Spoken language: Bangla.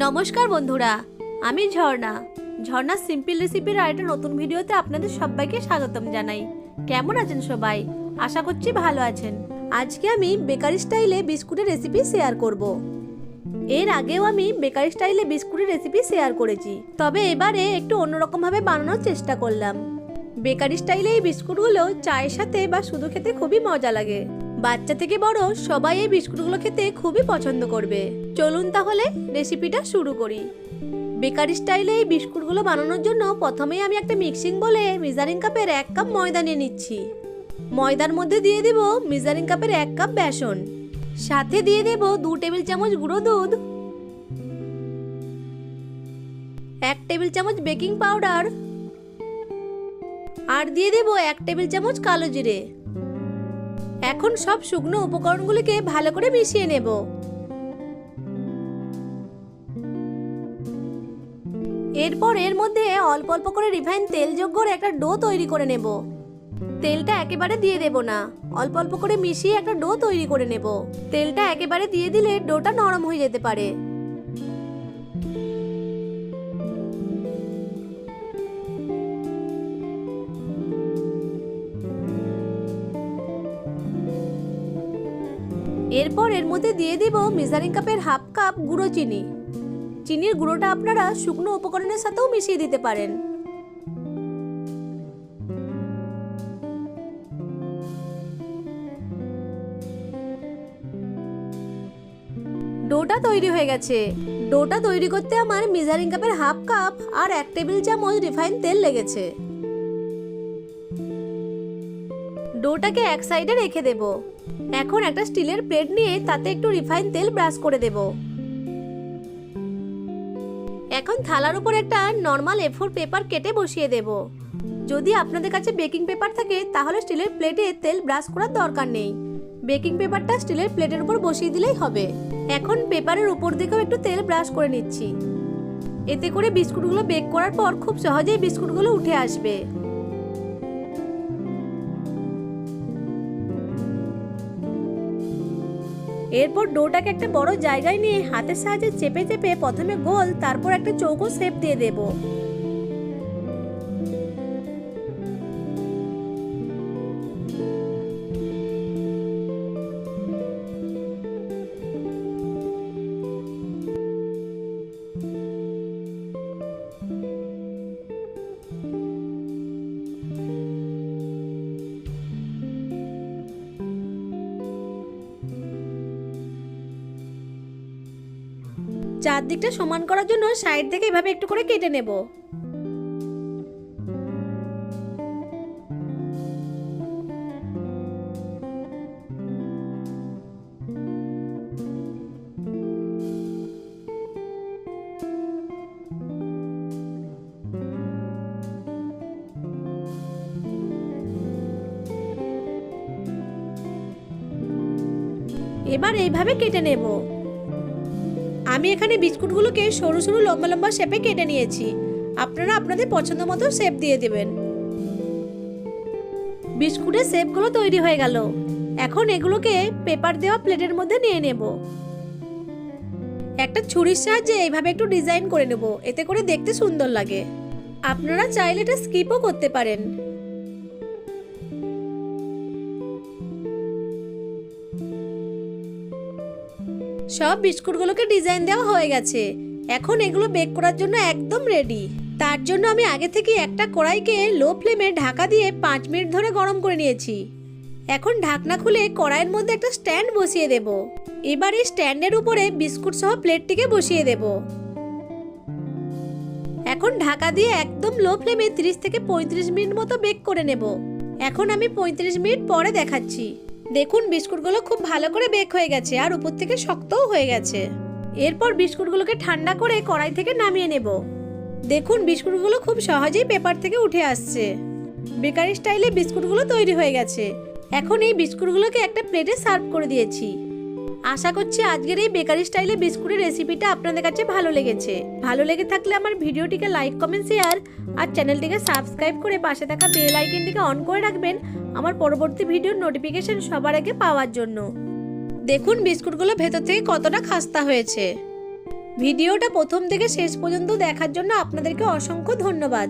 নমস্কার বন্ধুরা, আমি ঝর্ণা সিম্পল রেসিপির আরেকটা নতুন ভিডিওতে আপনাদের সবাইকে স্বাগতম জানাই। কেমন আছেন সবাই? আশা করছি ভালো আছেন। আজকে আমি বেকারি স্টাইলে বিস্কুটের রেসিপি শেয়ার করব। এর আগেও আমি বেকারি স্টাইলে বিস্কুটের রেসিপি শেয়ার করেছি, তবে এবারে একটু অন্যরকমভাবে বানানোর চেষ্টা করলাম। বেকারি স্টাইলে এই বিস্কুটগুলো চায়ের সাথে বা শুধু খেতে খুবই মজা লাগে। বাচ্চা থেকে বড় সবাই এই বিস্কুটগুলো খেতে খুবই পছন্দ করবে। চলুন তাহলে রেসিপিটা শুরু করি। বেকারি স্টাইলে এই বিস্কুটগুলো বানানোর জন্য প্রথমেই আমি একটা মিক্সিং বলে মেজারিং কাপের 1 কাপ ময়দা নিয়ে নিচ্ছি। ময়দার মধ্যে দিয়ে দেব মেজারিং কাপের 1 কাপ বেসন, সাথে দিয়ে দেব 2 টেবিল চামচ গুঁড়ো দুধ, 1 টেবিল চামচ বেকিং পাউডার আর দিয়ে দেব 1 টেবিল চামচ কালো জিরে। এখন সব শুকনো উপকরণগুলোকে ভালো করে মিশিয়ে নেব। এরপর এর মধ্যে অল্প অল্প করে রিফাইন তেল যোগ করে একটা ডো তৈরি করে নেব। তেলটা একেবারে দিয়ে দেব না, অল্প অল্প করে মিশিয়ে একটা ডো তৈরি করে নেব। তেলটা একেবারে দিয়ে দিলে ডোটা নরম হয়ে যেতে পারে। এরপর এর মধ্যে দিয়ে দিব মেজারিং কাপের 1/2 কাপ গুঁড়ো চিনি। চিনির গুঁড়োটা আপনারা শুকনো উপকরণের সাথেও মিশিয়ে দিতে পারেন। ডোটা তৈরি হয়ে গেছে। ডোটা তৈরি করতে আমার মেজারিং কাপের 1/2 কাপ আর 1 টেবিল চামচ রিফাইন তেল লেগেছে। ডোটাকে এক সাইডে রেখে দেব। এখন একটা স্টিলের প্লেট নিয়ে তাতে একটু রিফাইন তেল ব্রাশ করে দেব। এখন থালার উপর একটা নরমাল A4 পেপার কেটে বসিয়ে দেব। যদি আপনাদের কাছে বেকিং পেপার থাকে তাহলে স্টিলের প্লেটে তেল ব্রাশ করার দরকার নেই। বেকিং পেপারটা স্টিলের প্লেটের উপর বসিয়ে দিলেই হবে। এখন পেপারের উপর দিকেও একটু তেল ব্রাশ করে নিচ্ছি। এতে করে বিস্কুটগুলো বেক করার পর খুব সহজেই বিস্কুটগুলো উঠে আসবে। এরপর ডোটাকে একটা বড় জায়গায় নিয়ে হাতের সাহায্যে চেপে চেপে প্রথমে গোল, তারপর একটা চৌকো শেপ দিয়ে দেব। চারদিকটা সমান করার জন্য সাইড থেকে এভাবে একটু করে কেটে নেব। এবার এইভাবে কেটে নেব। আমি এখানে বিস্কুটগুলোকে সরু সরু লম্বা লম্বা শেপে কেটে নিয়েছি। আপনারা আপনাদের পছন্দ মতো শেপ দিয়ে দেবেন। বিস্কুটের শেপগুলো তৈরি হয়ে গেল। এখন এগুলোকে পেপার দেওয়া প্লেটের মধ্যে নিয়ে নেব। একটা ছুরির সাহায্যে এইভাবে একটু ডিজাইন করে নেব, এতে করে দেখতে সুন্দর লাগে। আপনারা চাইলে এটা স্কিপও করতে পারেন। সব বিস্কুটগুলোকে ডিজাইন দেওয়া হয়ে গেছে। এখন এগুলো বেক করার জন্য একদম রেডি। তার জন্য আমি আগে থেকে একটা কড়াইকে লো ফ্লেমে ঢাকা দিয়ে 5 মিনিট ধরে গরম করে নিয়েছি। এখন ঢাকনা খুলে কড়াইয়ের মধ্যে একটা স্ট্যান্ড বসিয়ে দেব। এবার এই স্ট্যান্ডের উপরে বিস্কুট সহ প্লেটটিকে বসিয়ে দেব। এখন ঢাকা দিয়ে একদম লো ফ্লেমে 30 থেকে 35 মিনিট মতো বেক করে নেব। এখন আমি 35 মিনিট পরে দেখাচ্ছি। দেখুন বিস্কুটগুলো খুব ভালো করে বেক হয়ে গেছে আর উপর থেকে শক্তও হয়ে গেছে। এরপর বিস্কুটগুলোকে ঠান্ডা করে কড়াই থেকে নামিয়ে নেব। দেখুন বিস্কুটগুলো খুব সহজেই পেপার থেকে উঠে আসছে। বেকারি স্টাইলে বিস্কুটগুলো তৈরি হয়ে গেছে। এখন এই বিস্কুটগুলোকে একটা প্লেটে সার্ভ করে দিয়েছি। আশা করছি আজকের এই বেকারি স্টাইলে বিস্কুটের রেসিপিটা আপনাদের কাছে ভালো লেগেছে। ভালো লেগে থাকলে আমার ভিডিওটিকে লাইক, কমেন্ট, শেয়ার আর চ্যানেলটিকে সাবস্ক্রাইব করে পাশে থাকা বেল আইকনটিকে অন করে রাখবেন আমার পরবর্তী ভিডিওর নোটিফিকেশন সবার আগে পাওয়ার জন্য। দেখুন বিস্কুটগুলো ভেতর থেকে কতটা খাস্তা হয়েছে। ভিডিওটা প্রথম থেকে শেষ পর্যন্ত দেখার জন্য আপনাদেরকে অসংখ্য ধন্যবাদ।